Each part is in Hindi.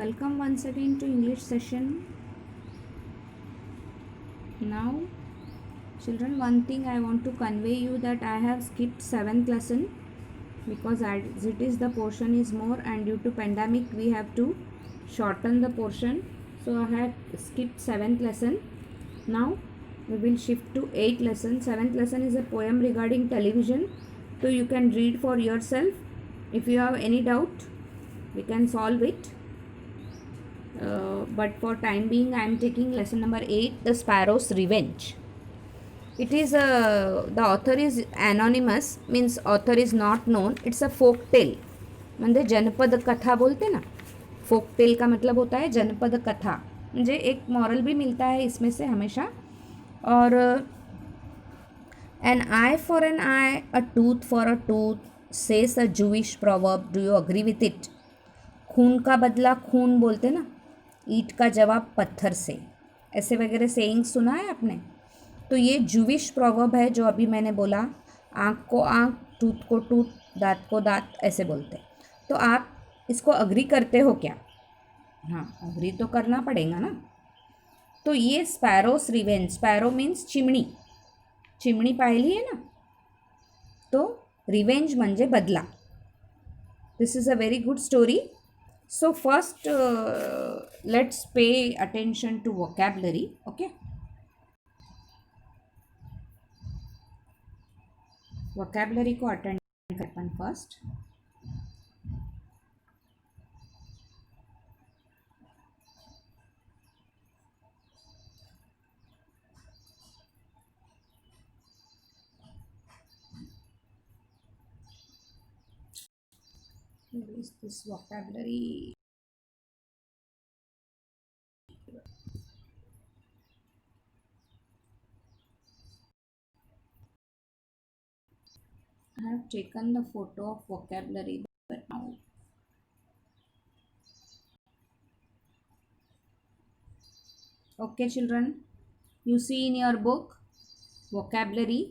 Welcome once again to English session. Now, children, one thing I want to convey you that I have skipped 7th lesson because as it is the portion is more and due to pandemic we have to shorten the portion. So I have skipped 7th lesson. Now we will shift to 8th lesson. 7th lesson is a poem regarding television. So you can read for yourself. If you have any doubt, we can solve it. But for time being I am taking lesson number 8, The Sparrow's Revenge. It is the author is anonymous, means author is not known. It's a folk tale. म्हणजे जनपद कथा बोलते ना, फोक टेल का मतलब होता है जनपद कथा. म्हणजे एक मॉरल भी मिलता है इसमें से हमेशा. और an eye for an eye, a tooth for a tooth, says a Jewish proverb. Do you agree with it? खून का बदला खून बोलते ना, ईंट का जवाब पत्थर से, ऐसे वगैरह सेइंग सुना है आपने. तो ये जूविश प्रोवर्ब है जो अभी मैंने बोला. आँख को आँख, टूथ को टूथ, दांत को दांत, ऐसे बोलते हैं. तो आप इसको अग्री करते हो क्या? हाँ, अग्री तो करना पड़ेगा ना. तो ये स्पैरोस रिवेंज, स्पैरो मीन्स चिमणी, चिमणी पाहिली आहे ना, तो रिवेंज म्हणजे बदला. This is a very good story. So first let's pay attention to vocabulary. Okay, vocabulary को attend करपन first. Here is this vocabulary. I have taken the photo of vocabulary, but now okay children, you see in your book vocabulary.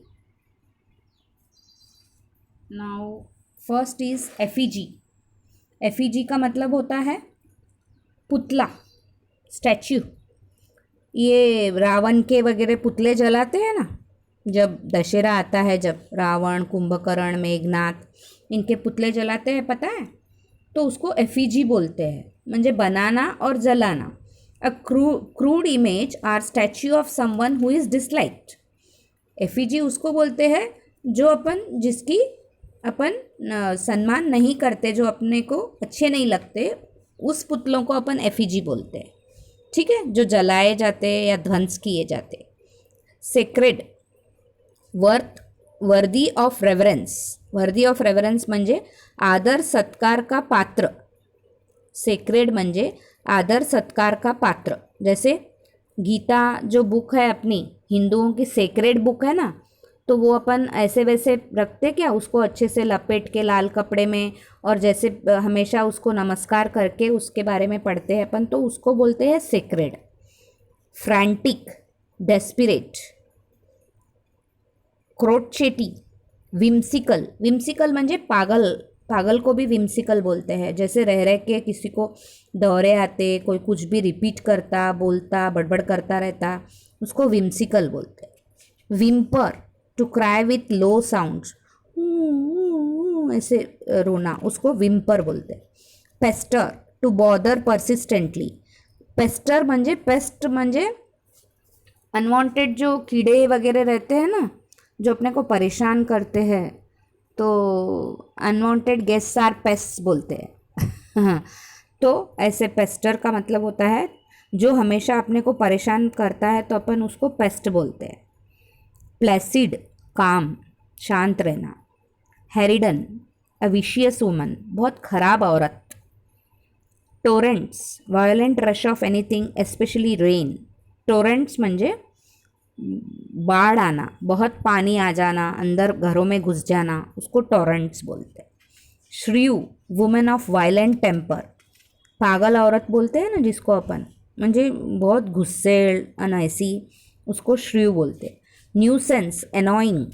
Now first is effigy. effigy का मतलब होता है पुतला, स्टैच्यू. ये रावण के वगैरह पुतले जलाते हैं ना, जब दशहरा आता है, जब रावण, कुंभकर्ण, मेघनाथ, इनके पुतले जलाते हैं, पता है, तो उसको एफिजी बोलते हैं. म्हणजे बनाना और जलाना. A crude image or statue of someone who is disliked. Effigy उसको बोलते हैं जो अपन, जिसकी अपन सम्मान नहीं करते, जो अपने को अच्छे नहीं लगते, उस पुतलों को अपन एफिजी बोलते हैं. ठीक है, जो जलाए जाते या ध्वंस किए जाते. Sacred, worthy of reverence. Worthy of reverence म्हणजे आदर सत्कार का पात्र. सेक्रेड म्हणजे आदर सत्कार का पात्र. जैसे गीता जो बुक है अपनी, हिंदुओं की सेक्रेड बुक है ना, तो वो अपन ऐसे वैसे रखते क्या, उसको अच्छे से लपेट के लाल कपड़े में, और जैसे हमेशा उसको नमस्कार करके उसके बारे में पढ़ते हैं अपन, तो उसको बोलते हैं sacred. Frantic, desperate. क्रोचेटी, whimsical. Whimsical म्हणजे पागल, पागल को भी विम्सिकल बोलते हैं. जैसे रह रह के किसी को दौरे आते, कोई कुछ भी रिपीट करता, बोलता, बड़बड़ करता रहता, उसको विम्सिकल बोलते हैं. Whimper, to cry with low sounds, ऐसे रोना, उसको विम्पर बोलते हैं. Pester, to bother persistently. Pester म्हणजे, पेस्ट म्हणजे अनवांटेड जो कीड़े वगैरह रहते हैं ना, जो अपने को परेशान करते हैं, तो अनवांटेड गेस्ट्स आर पेस्ट्स बोलते हैं. तो ऐसे पेस्टर का मतलब होता है जो हमेशा अपने को परेशान करता है, तो अपन उसको पेस्ट बोलते हैं. प्लेसिड, काम, शांत रहना. हेरिडन, अ विशियस वुमन, बहुत खराब औरत. Torrents, violent rush of anything especially rain. Torrents म्हणजे बाढ़ आना, बहुत पानी आ जाना, अंदर घरों में घुस जाना, उसको टोरेंट्स बोलते हैं. श्रीयू, वुमेन ऑफ वायलेंट टेम्पर. पागल औरत बोलते हैं ना जिसको अपन, म्हणजे बहुत गुस्सेल अनैसी, उसको श्रीयू बोलते हैं. न्यूसेंस, एनॉइंग,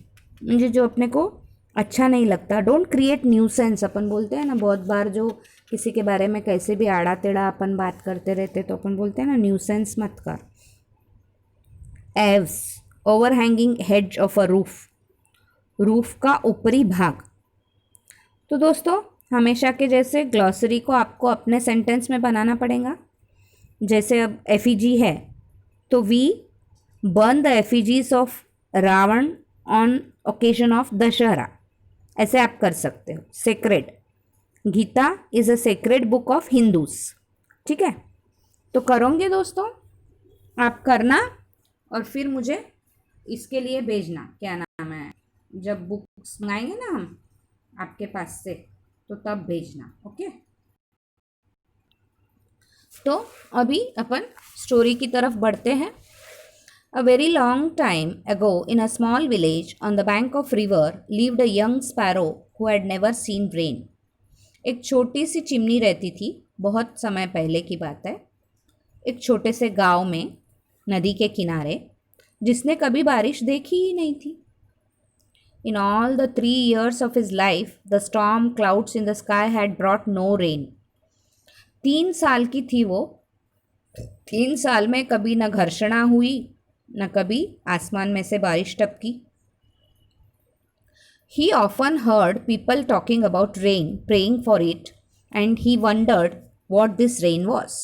म्हणजे जो अपने को अच्छा नहीं लगता. डोंट क्रिएट न्यूसेंस, अपन बोलते हैं ना बहुत बार, जो किसी के बारे में कैसे भी आड़ा टेढ़ा अपन बात करते रहते तो अपन बोलते हैं ना न्यूसेंस मत कर। Aves, overhanging head of a roof, roof का ऊपरी भाग। तो दोस्तों हमेशा के जैसे ग्लॉसरी को आपको अपने सेंटेंस में बनाना पड़ेगा। जैसे अब एफिजी है तो we burn the effigies of Ravana on occasion of Dussehra, ऐसे आप कर सकते हो। Sacred, Gita is a sacred book of Hindus. ठीक है, तो करोगे दोस्तों, आप करना और फिर मुझे इसके लिए भेजना, क्या नाम है, जब बुक्स मंगाएंगे ना हम आपके पास से तो तब भेजना। ओके, तो अभी अपन स्टोरी की तरफ बढ़ते हैं। A very long time ago in a small village on the bank of river lived a young sparrow who had never seen rain. एक छोटी सी चिमनी रहती थी, बहुत समय पहले की बात है, एक छोटे से गांव में नदी के किनारे, जिसने कभी बारिश देखी ही नहीं थी। In all the 3 years of his life, the storm clouds in the sky had brought no rain. 3 साल की थी वो, 3 साल में कभी न घर्षणा हुई न कभी आसमान में से बारिश टपकी। He often heard people talking about rain, praying for it, and he wondered what this rain was.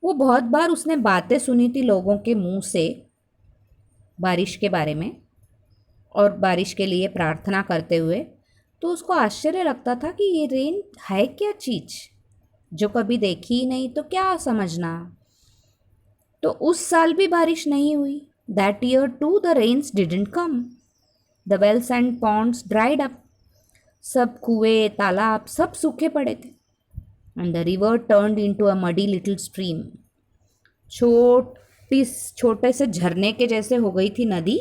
वो बहुत बार उसने बातें सुनी थी लोगों के मुंह से बारिश के बारे में और बारिश के लिए प्रार्थना करते हुए, तो उसको आश्चर्य लगता था कि ये रेन है क्या चीज़ जो कभी देखी ही नहीं, तो क्या समझना। तो उस साल भी बारिश नहीं हुई। That year too the rains didn't come, the wells and ponds dried up, सब कुएं तालाब सब सूखे पड़े थे। And the river turned into a muddy little stream, छोटे से झरने के जैसे हो गई थी नदी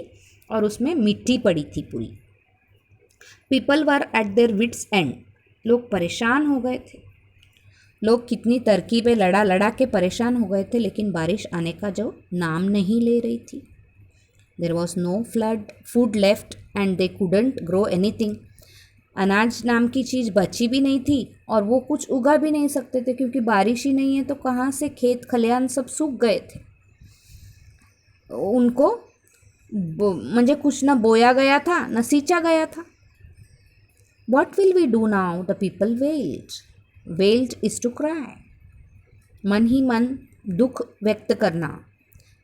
और उसमें मिट्टी पड़ी थी पूरी। People were at their wits end, लोग परेशान हो गए थे। लोग कितनी तरकीबें लड़ा लड़ा के परेशान हो गए थे, लेकिन बारिश आने का जो नाम नहीं ले रही थी। There was no food left and they couldn't grow anything, अनाज नाम की चीज़ बची भी नहीं थी और वो कुछ उगा भी नहीं सकते थे, क्योंकि बारिश ही नहीं है तो कहाँ से, खेत खलिहान सब सूख गए थे। उनको म्हणजे कुछ न बोया गया था न सींचा गया था। What will we do now, the people wailed is to cry, मन ही मन दुख व्यक्त करना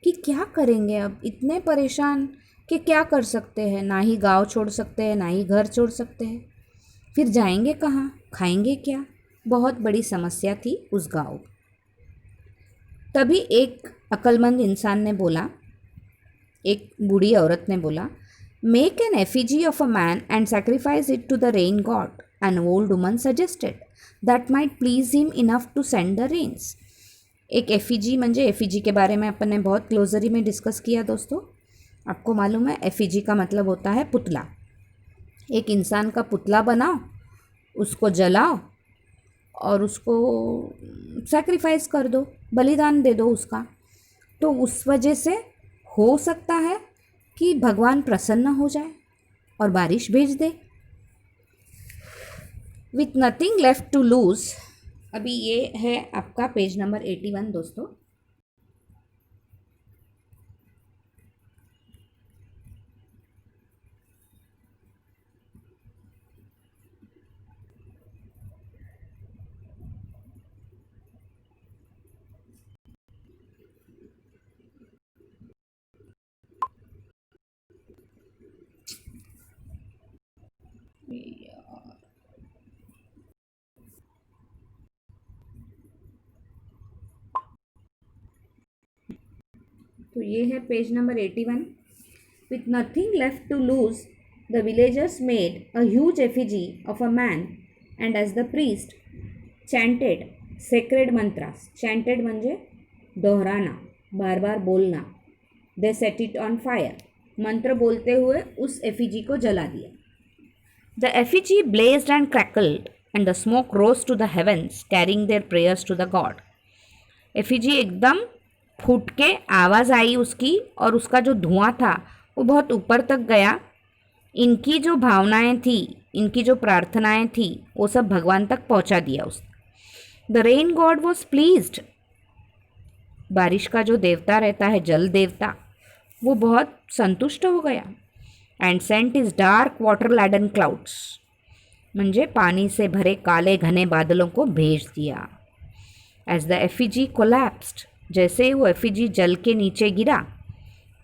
कि क्या करेंगे अब, इतने परेशान कि क्या कर सकते हैं, ना ही गांव छोड़ सकते हैं ना ही घर छोड़ सकते हैं, फिर जाएंगे कहाँ, खाएंगे क्या, बहुत बड़ी समस्या थी उस गांव। तभी एक अक्लमंद इंसान ने बोला, एक बूढ़ी औरत ने बोला, make an effigy of a man and sacrifice it to the rain god. An old woman suggested that might please him enough to send the rains. एक एफिजी म्हणजे, एफिजी के बारे में अपन ने बहुत क्लोजरी में डिस्कस किया दोस्तों, आपको मालूम है एफिजी का मतलब होता है पुतला। एक इंसान का पुतला बनाओ, उसको जलाओ और उसको सैक्रिफाइस कर दो, बलिदान दे दो उसका, तो उस वजह से हो सकता है कि भगवान प्रसन्न हो जाए और बारिश भेज दे। With nothing left to lose, अभी ये है आपका पेज नंबर 81 दोस्तों। तो ये है page number 81। With nothing left to lose the villagers made a huge effigy of a man and as the priest chanted sacred mantras, chanted म्हणजे दोहराना, बार बार बोलना, they set it on fire, मंत्र बोलते हुए उस एफिजी को जला दिया। The effigy blazed and crackled and the smoke rose to the heavens carrying their prayers to the god. Effigy एकदम फूट के आवाज़ आई उसकी और उसका जो धुआं था वो बहुत ऊपर तक गया। इनकी जो भावनाएं थी, इनकी जो प्रार्थनाएं थी वो सब भगवान तक पहुंचा दिया उसने। The rain god was pleased, बारिश का जो देवता रहता है, जल देवता, वो बहुत संतुष्ट हो गया। And sent his dark water laden clouds, म्हणजे पानी से भरे काले घने बादलों को भेज दिया। एज द एफिजी कोलैप्स्ड, जैसे ही वो एफिजी जल के नीचे गिरा,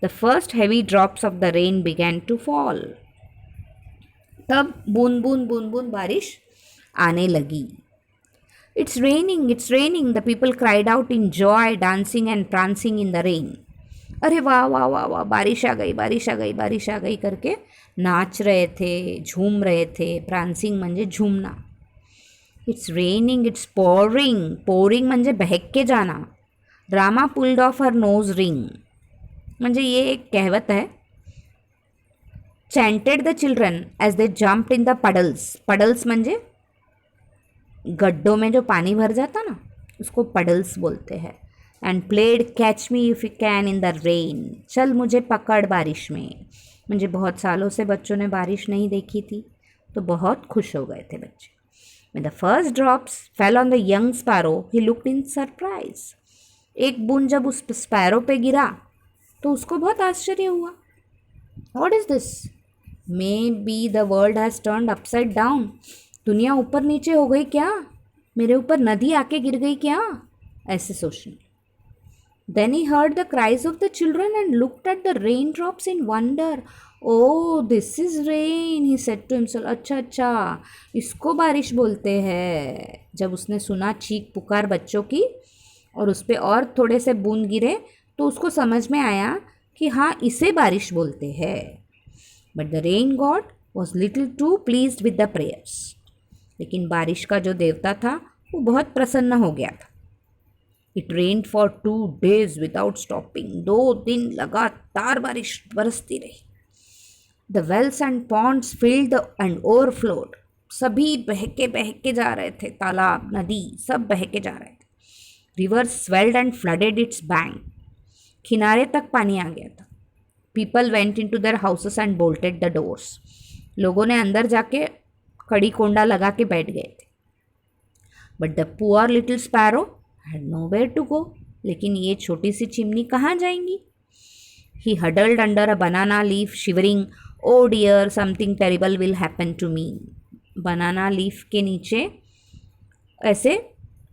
the first heavy drops of the rain began to fall, तब बूंद बूंद बूंद बूंद बारिश आने लगी। It's raining, the people cried out in joy, dancing and prancing in the rain. अरे वाह वाह वाह वाह, बारिश आ गई, बारिश आ गई, बारिश आ गई करके नाच रहे थे, झूम रहे थे। प्रांसिंग म्हणजे झूमना। It's raining, it's pouring, pouring म्हणजे बहक के जाना। Rama pulled off her nose ring, म्हणजे ये एक कहवत है। Chanted the children as they jumped in the puddles, puddles म्हणजे गड्ढों में जो पानी भर जाता ना, उसको पडल्स बोलते हैं। And played catch me if you can in the rain, चल मुझे पकड़ बारिश में। मुझे बहुत सालों से बच्चों ने बारिश नहीं देखी थी, तो बहुत खुश हो गए थे बच्चे। When the first drops fell on the young sparrow, he looked in surprise. एक बूंद जब उस स्पैरो पे गिरा तो उसको बहुत आश्चर्य हुआ। What is this? Maybe the world has turned upside down. दुनिया ऊपर नीचे हो गई क्या? मेरे ऊपर नदी आके गिर गई क्या? ऐसे सोचने। Then he heard the cries of the children and looked at the raindrops in wonder. Oh, this is rain, he said to himself. अच्छा अच्छा, इसको बारिश बोलते हैं। जब उसने सुना चीख पुकार बच्चों की और उस पर और थोड़े से बूंद गिरे तो उसको समझ में आया कि हाँ, इसे बारिश बोलते हैं। But the rain god was little too pleased with the prayers, लेकिन बारिश का जो देवता था वो बहुत प्रसन्न हो गया था। It rained for 2 days without stopping, 2 दिन लगातार बारिश बरसती रही। The wells and ponds filled and overflowed, सभी बहके जा रहे थे, तालाब नदी सब बहके जा रहे थे। River swelled and flooded its banks, किनारे तक पानी आ गया था। People went into their houses and bolted the doors, लोगों ने अंदर जाके कड़ी कोंडा लगा के बैठ गए थे। But the poor little sparrow had nowhere to go, लेकिन ये छोटी सी चिमनी कहाँ जाएंगी? He huddled under a banana leaf shivering, oh dear something terrible will happen to me. Banana leaf के नीचे ऐसे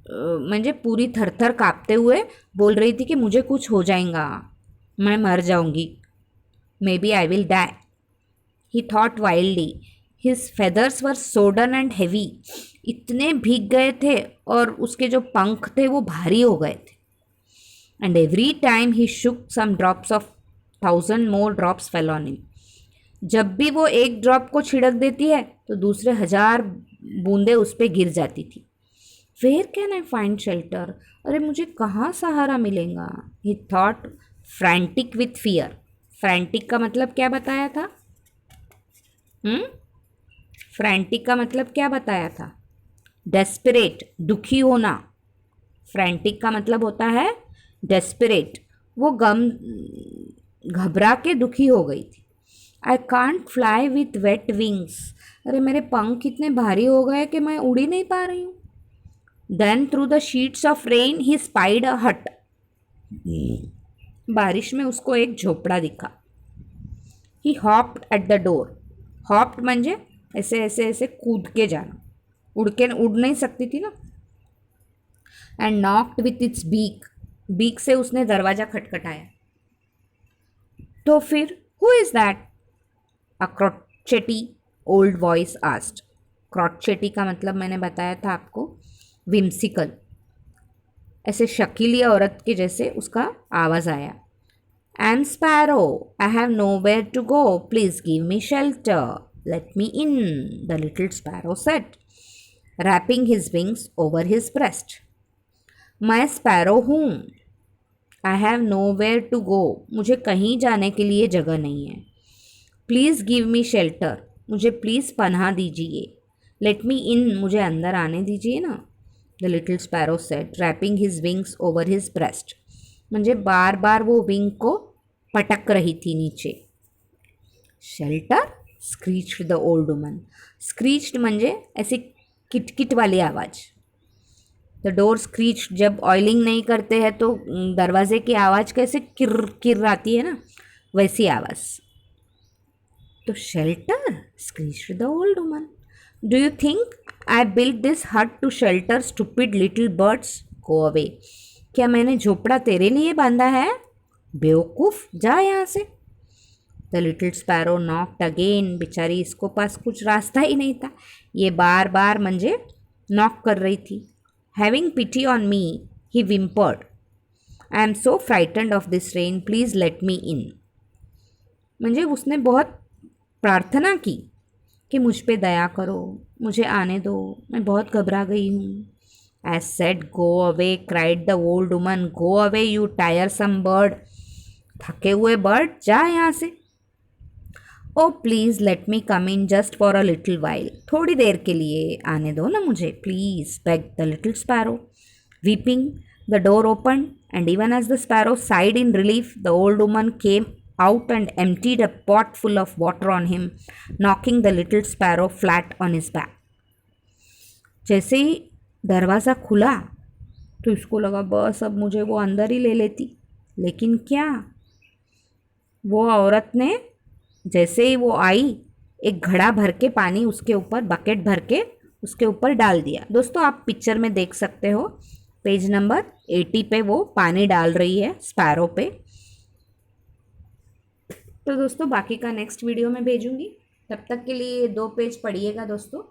म्हणजे पूरी थरथर काँपते हुए बोल रही थी कि मुझे कुछ हो जाएगा, मैं मर जाऊंगी, maybe I will die. He thought wildly, his feathers were sodden and heavy, इतने भीग गए थे और उसके जो पंख थे वो भारी हो गए थे। And every time he shook some drops off 1000 more drops fell on him, जब भी वो एक ड्रॉप को छिड़क देती है तो दूसरे 1000 बूंदें उस पर गिर जाती थी। Where can I find shelter, अरे मुझे कहाँ सहारा मिलेगा? He thought frantic with fear, frantic का मतलब क्या बताया था? फ्रैंटिक का मतलब क्या बताया था? डेस्परेट, दुखी होना। फ्रैंटिक का मतलब होता है डेस्परेट, वो घबरा के दुखी हो गई थी। I can't fly with wet wings, अरे मेरे पंख इतने भारी हो गए कि मैं उड़ ही नहीं पा रही हूँ। Then through the sheets of rain he spied a hut, बारिश में उसको एक झोपड़ा दिखा। He hopped at the door, hopped म्हणजे ऐसे ऐसे ऐसे कूद के जाना, उड़ नहीं सकती थी ना। And knocked with its beak, beak से उसने दरवाज़ा खटखटाया। तो फिर who is that? A crotchety old voice asked. Crotchety का मतलब मैंने बताया था आपको, विम्सिकल, ऐसे शकीली औरत के जैसे उसका आवाज़ आया। I am sparrow, I have nowhere to go, please give me shelter, let me in, the little sparrow said, wrapping his wings over his breast. मैं स्पैरो हूँ, I have nowhere to go, मुझे कहीं जाने के लिए जगह नहीं है। प्लीज़ गिव मी शेल्टर, मुझे प्लीज़ पनाह दीजिए। लेट मी इन, मुझे अंदर आने दीजिए ना। The little sparrow said, wrapping his wings over his breast, मुझे बार बार वो विंग को पटक रही थी नीचे। Shelter, screeched the old woman. Screeched म्हणजे ऐसी किटकिट वाली आवाज़. The door screech. जब ऑयलिंग नहीं करते हैं तो दरवाजे की आवाज़ कैसे किर किर आती है ना, वैसी आवाज़. तो shelter. Screeched the old woman. Do you think I built this hut to shelter stupid little birds? Go away. क्या मैंने झोपड़ा तेरे लिए बांधा है? बेवकूफ़, जा यहाँ से. The little sparrow knocked again. बेचारी, इसको पास कुछ रास्ता ही नहीं था. ये बार बार म्हणजे नॉक कर रही थी. Having pity on me he whimpered. I am so frightened of this rain, please let me in. म्हणजे उसने बहुत प्रार्थना की कि मुझ पे दया करो, मुझे आने दो, मैं बहुत घबरा गई हूँ. As said, go away, cried the old woman. Go away, you tiresome bird. थके हुए बर्ड, जा यहाँ से. ओ please let me come in just for a little while. थोड़ी देर के लिए आने दो ना मुझे, please, begged the little sparrow. Weeping, the door opened, and even as the sparrow sighed in relief, the old woman came out and emptied a pot full of water on him, knocking the little sparrow flat on his back. जैसे ही दरवाज़ा खुला तो इसको लगा बस अब मुझे वो अंदर ही ले लेती. लेकिन क्या, वो औरत ने जैसे ही वो आई, एक घड़ा भर के पानी उसके ऊपर, बकेट भर के उसके ऊपर डाल दिया. दोस्तों, आप पिक्चर में देख सकते हो, पेज नंबर 80 पे वो पानी डाल रही है स्पैरो पे. तो दोस्तों, बाकी का नेक्स्ट वीडियो में भेजूंगी. तब तक के लिए 2 पेज पढ़िएगा दोस्तों.